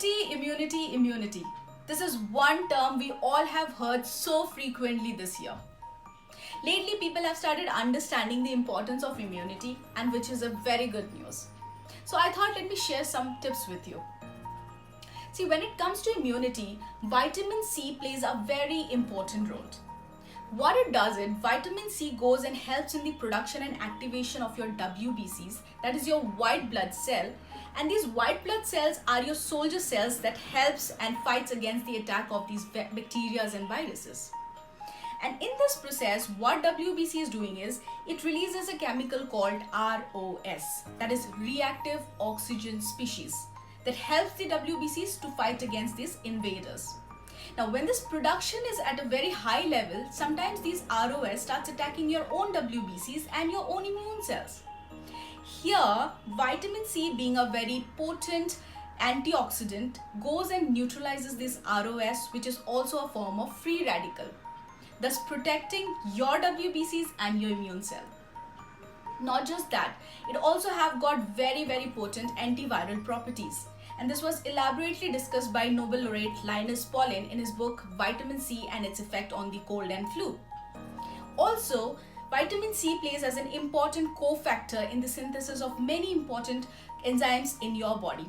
Immunity, immunity, immunity. This is one term we all have heard so frequently this year. Lately, people have started understanding the importance of immunity, and which is a very good news. So I thought let me share some tips with you. See, when it comes to immunity, vitamin C plays a very important role. What it does is vitamin C goes and helps in the production and activation of your WBCs, that is your white blood cell, and these white blood cells are your soldier cells that helps and fights against the attack of these bacteria and viruses. And in this process, what WBC is doing is it releases a chemical called ROS, that is reactive oxygen species, that helps the WBCs to fight against these invaders. Now, when this production is at a very high level, sometimes these ROS starts attacking your own WBCs and your own immune cells. Here, vitamin C, being a very potent antioxidant, goes and neutralizes this ROS, which is also a form of free radical, thus protecting your WBCs and your immune cell. Not just that, it also have got very potent antiviral properties. And this was elaborately discussed by Nobel laureate Linus Pauling in his book Vitamin C and its Effect on the Cold and Flu. Also, vitamin C plays as an important cofactor in the synthesis of many important enzymes in your body.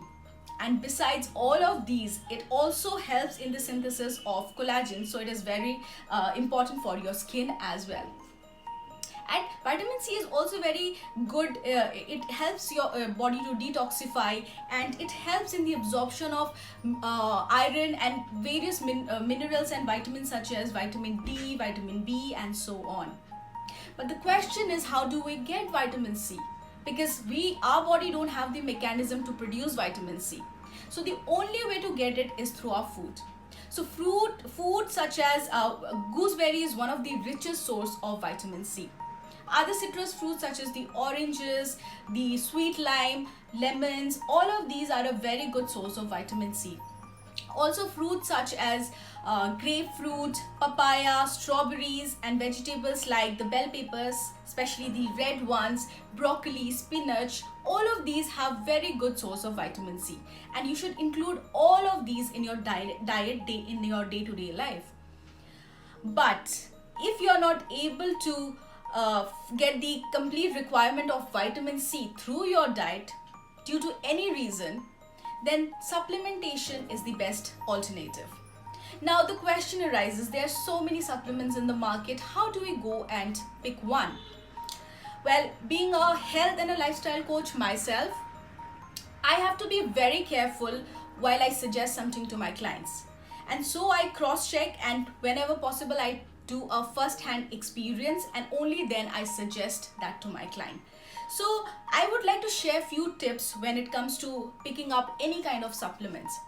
And besides all of these, it also helps in the synthesis of collagen, so it is very important for your skin as well. And vitamin C is also very good. It helps your body to detoxify, and it helps in the absorption of iron and various minerals and vitamins such as vitamin D, vitamin B, and so on. But the question is, how do we get vitamin C? Because our body don't have the mechanism to produce vitamin C. So the only way to get it is through our food. So food such as gooseberry is one of the richest source of vitamin C. Other citrus fruits such as the oranges, the sweet lime, lemons, all of these are a very good source of vitamin C. Also fruits such as grapefruit, papaya, strawberries, and vegetables like the bell peppers, especially the red ones, broccoli, spinach, all of these have very good source of vitamin C, and you should include all of these in your diet in your day-to-day life. But if you're not able to get the complete requirement of vitamin C through your diet due to any reason, then supplementation is the best alternative. Now the question arises, there are so many supplements in the market, how do we go and pick one? Well, being a health and a lifestyle coach myself, I have to be very careful while I suggest something to my clients. And so I cross-check, and whenever possible I do a first-hand experience, and only then I suggest that to my client. So I would like to share a few tips when it comes to picking up any kind of supplements.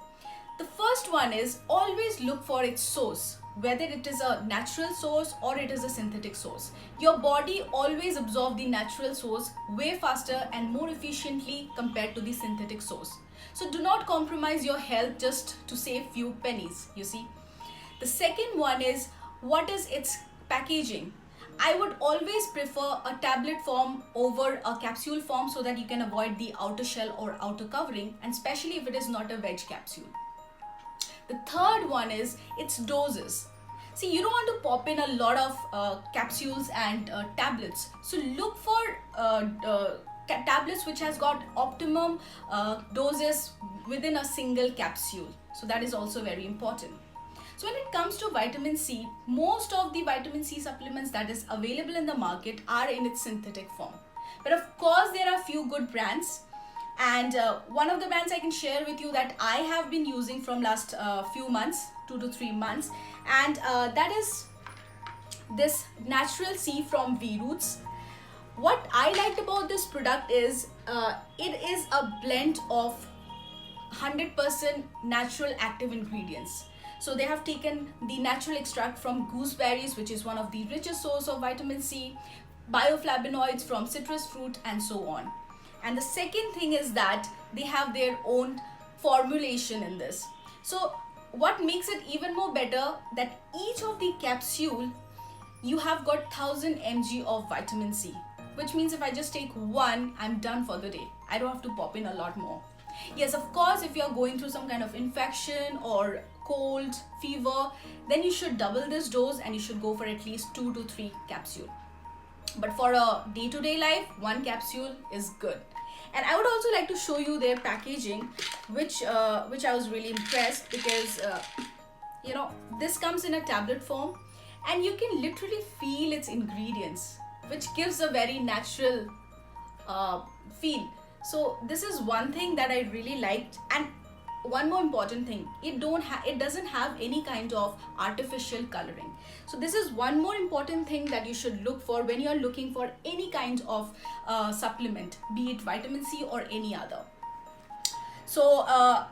The first one is always look for its source, whether it is a natural source or it is a synthetic source. Your body always absorbs the natural source way faster and more efficiently compared to the synthetic source. So do not compromise your health just to save few pennies, you see. The second one is, what is its packaging? I would always prefer a tablet form over a capsule form so that you can avoid the outer shell or outer covering, and especially if it is not a veg capsule. The third one is its doses. See, you don't want to pop in a lot of capsules and tablets. So look for tablets which has got optimum doses within a single capsule. So that is also very important. So when it comes to vitamin C, most of the vitamin C supplements that is available in the market are in its synthetic form. But of course, there are few good brands. And one of the brands I can share with you that I have been using from last few months, 2 to 3 months. And that is this Natural C from V-Roots. What I liked about this product is it is a blend of 100% natural active ingredients. So they have taken the natural extract from gooseberries, which is one of the richest source of vitamin C, bioflavonoids from citrus fruit, and so on. And the second thing is that they have their own formulation in this. So what makes it even more better, that each of the capsule you have got 1000 mg of vitamin C, which means if I just take one, I'm done for the day. I don't have to pop in a lot more. Yes, of course, if you're going through some kind of infection or cold, fever, then you should double this dose and you should go for at least 2 to 3 capsules. But for a day-to-day life, 1 capsule is good. And I would also like to show you their packaging, which I was really impressed, because this comes in a tablet form and you can literally feel its ingredients, which gives a very natural feel. So this is one thing that I really liked. And one more important thing, it doesn't have any kind of artificial coloring. So this is one more important thing that you should look for when you're looking for any kind of supplement, be it vitamin C or any other. So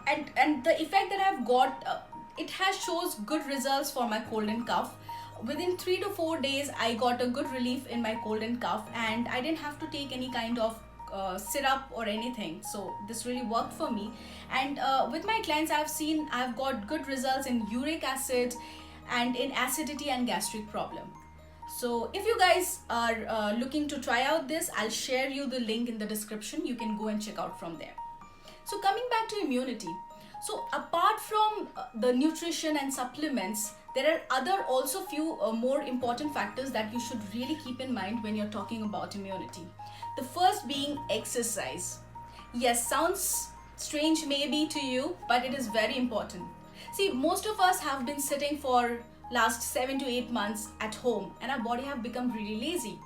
and the effect that I've got, it has shows good results for my cold and cough. Within 3 to 4 days I got a good relief in my cold and cough, and I didn't have to take any kind of syrup or anything. So this really worked for me. And with my clients, I've got good results in uric acid and in acidity and gastric problem. So if you guys are looking to try out this, I'll share you the link in the description. You can go and check out from there. So coming back to immunity, so apart from the nutrition and supplements, there are other also few more important factors that you should really keep in mind when you're talking about immunity. The first being exercise. Yes, sounds strange maybe to you, but it is very important. See, most of us have been sitting for last 7 to 8 months at home, and our body have become really lazy.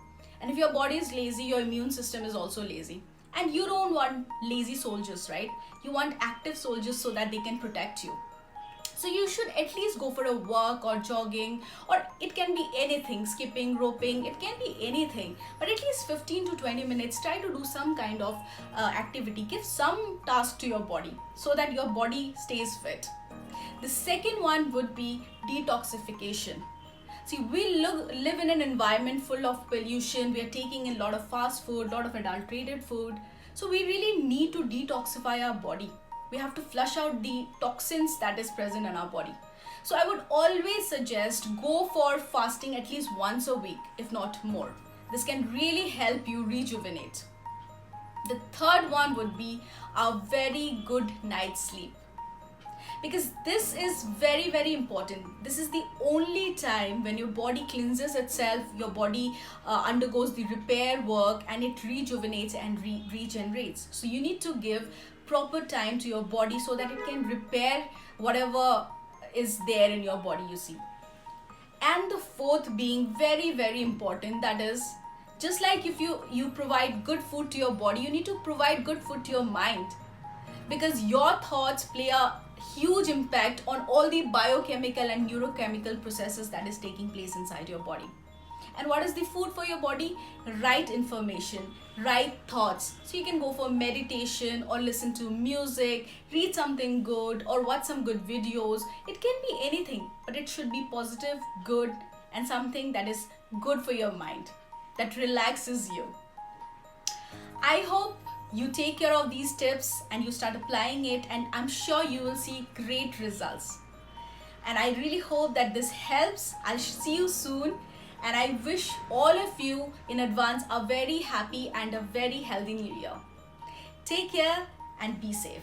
And if your body is lazy, your immune system is also lazy. And you don't want lazy soldiers, right? You want active soldiers so that they can protect you. So you should at least go for a walk or jogging, or it can be anything, skipping, roping, it can be anything. But at least 15 to 20 minutes, try to do some kind of activity. Give some task to your body so that your body stays fit. The second one would be detoxification. See, we live in an environment full of pollution. We are taking in a lot of fast food, a lot of adulterated food. So we really need to detoxify our body. We have to flush out the toxins that is present in our body. So I would always suggest go for fasting at least once a week, if not more. This can really help you rejuvenate. The third one would be a very good night's sleep, because this is very, very important. This is the only time when your body cleanses itself, your body undergoes the repair work, and it rejuvenates and regenerates. So you need to give proper time to your body so that it can repair whatever is there in your body, you see. And the fourth being very, very important, that is, just like if you provide good food to your body, you need to provide good food to your mind, because your thoughts play a huge impact on all the biochemical and neurochemical processes that is taking place inside your body. And what is the food for your body? Right information, right thoughts. So you can go for meditation or listen to music, read something good, or watch some good videos. It can be anything, but it should be positive, good, and something that is good for your mind, that relaxes you. I hope you take care of these tips and you start applying it, and I'm sure you will see great results. And I really hope that this helps. I'll see you soon, and I wish all of you in advance a very happy and a very healthy new year. Take care and be safe.